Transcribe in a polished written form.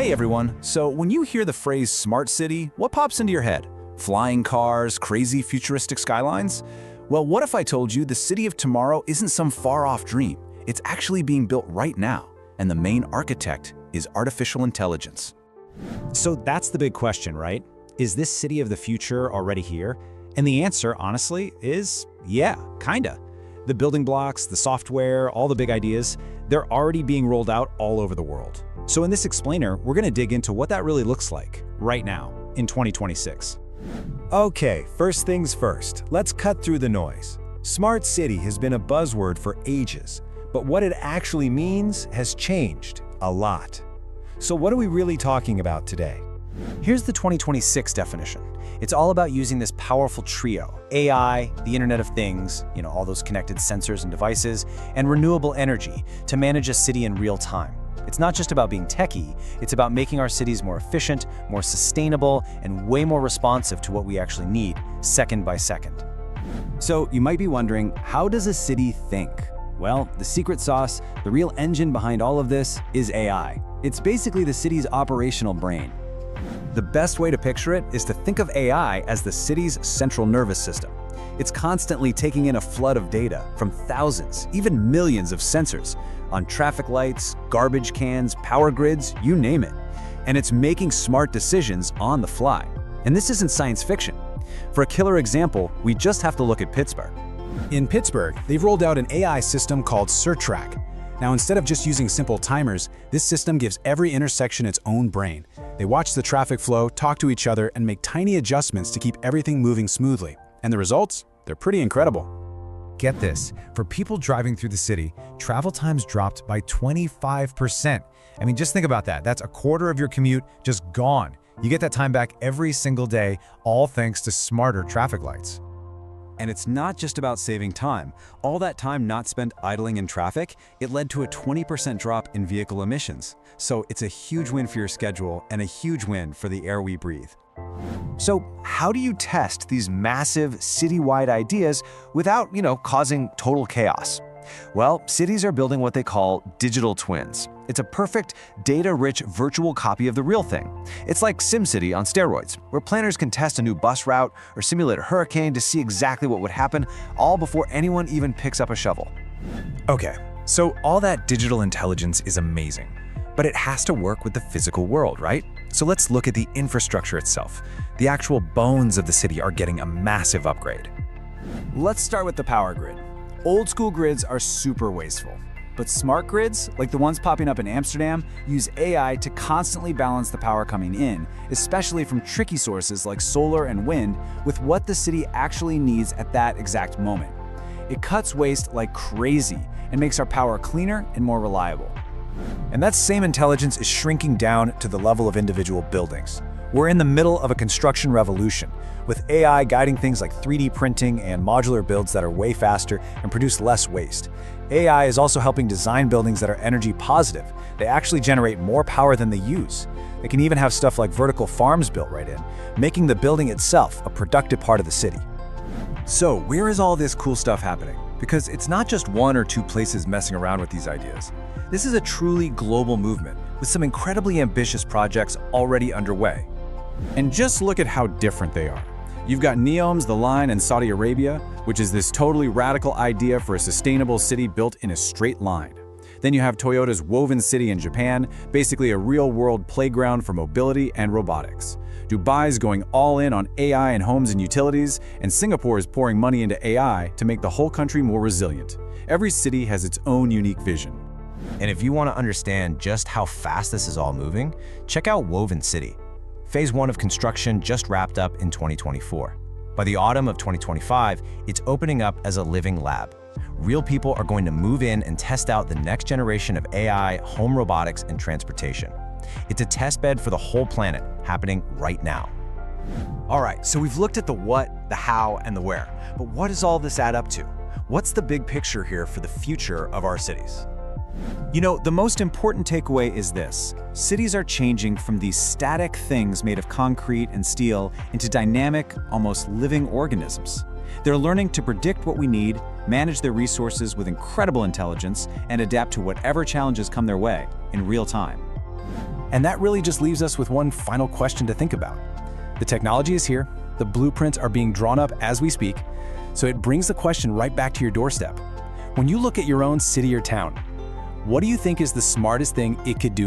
Hey everyone, so when you hear the phrase smart city, what pops into your head? Flying cars, crazy futuristic skylines? Well, what if I told you the city of tomorrow isn't some far-off dream? It's actually being built right now, and the main architect is artificial intelligence. So that's the big question, right? Is this city of the future already here? And the answer, honestly, is yeah, kinda. The building blocks, the software, all the big ideas, they're already being rolled out all over the world. So in this explainer, we're gonna dig into what that really looks like right now in 2026. Okay, first things first, let's cut through the noise. Smart city has been a buzzword for ages, but what it actually means has changed a lot. So what are we really talking about today? Here's the 2026 definition. It's all about using this powerful trio: AI, the Internet of Things, all those connected sensors and devices, and renewable energy to manage a city in real time. It's not just about being techie, it's about making our cities more efficient, more sustainable, and way more responsive to what we actually need, second by second. So you might be wondering, how does a city think? Well, the secret sauce, the real engine behind all of this, is AI. It's basically the city's operational brain. The best way to picture it is to think of AI as the city's central nervous system. It's constantly taking in a flood of data from thousands, even millions of sensors on traffic lights, garbage cans, power grids, you name it. And it's making smart decisions on the fly. And this isn't science fiction. For a killer example, we just have to look at Pittsburgh. In Pittsburgh, they've rolled out an AI system called SurTrack. Now, instead of just using simple timers, this system gives every intersection its own brain. They watch the traffic flow, talk to each other, and make tiny adjustments to keep everything moving smoothly. And the results? They're pretty incredible. Get this, for people driving through the city, travel times dropped by 25%. I mean, just think about that. That's a quarter of your commute just gone. You get that time back every single day, all thanks to smarter traffic lights. And it's not just about saving time. All that time not spent idling in traffic, it led to a 20% drop in vehicle emissions. So it's a huge win for your schedule and a huge win for the air we breathe. So how do you test these massive citywide ideas without, causing total chaos? Well, cities are building what they call digital twins. It's a perfect, data-rich virtual copy of the real thing. It's like SimCity on steroids, where planners can test a new bus route or simulate a hurricane to see exactly what would happen, all before anyone even picks up a shovel. Okay, so all that digital intelligence is amazing, but it has to work with the physical world, right? So let's look at the infrastructure itself. The actual bones of the city are getting a massive upgrade. Let's start with the power grid. Old school grids are super wasteful, but smart grids, like the ones popping up in Amsterdam, use AI to constantly balance the power coming in, especially from tricky sources like solar and wind, with what the city actually needs at that exact moment. It cuts waste like crazy and makes our power cleaner and more reliable. And that same intelligence is shrinking down to the level of individual buildings. We're in the middle of a construction revolution, with AI guiding things like 3D printing and modular builds that are way faster and produce less waste. AI is also helping design buildings that are energy positive. They actually generate more power than they use. They can even have stuff like vertical farms built right in, making the building itself a productive part of the city. So where is all this cool stuff happening? Because it's not just one or two places messing around with these ideas. This is a truly global movement with some incredibly ambitious projects already underway. And just look at how different they are. You've got NEOM's The Line in Saudi Arabia, which is this totally radical idea for a sustainable city built in a straight line. Then you have Toyota's Woven City in Japan, basically a real-world playground for mobility and robotics. Dubai's going all in on AI in homes and utilities, and Singapore is pouring money into AI to make the whole country more resilient. Every city has its own unique vision. And if you want to understand just how fast this is all moving, check out Woven City. Phase 1 of construction just wrapped up in 2024. By the autumn of 2025, it's opening up as a living lab. Real people are going to move in and test out the next generation of AI, home robotics, and transportation. It's a test bed for the whole planet, happening right now. All right, so we've looked at the what, the how, and the where. But what does all this add up to? What's the big picture here for the future of our cities? The most important takeaway is this. Cities are changing from these static things made of concrete and steel into dynamic, almost living organisms. They're learning to predict what we need, manage their resources with incredible intelligence, and adapt to whatever challenges come their way in real time. And that really just leaves us with one final question to think about. The technology is here, the blueprints are being drawn up as we speak, so it brings the question right back to your doorstep. When you look at your own city or town, what do you think is the smartest thing it could do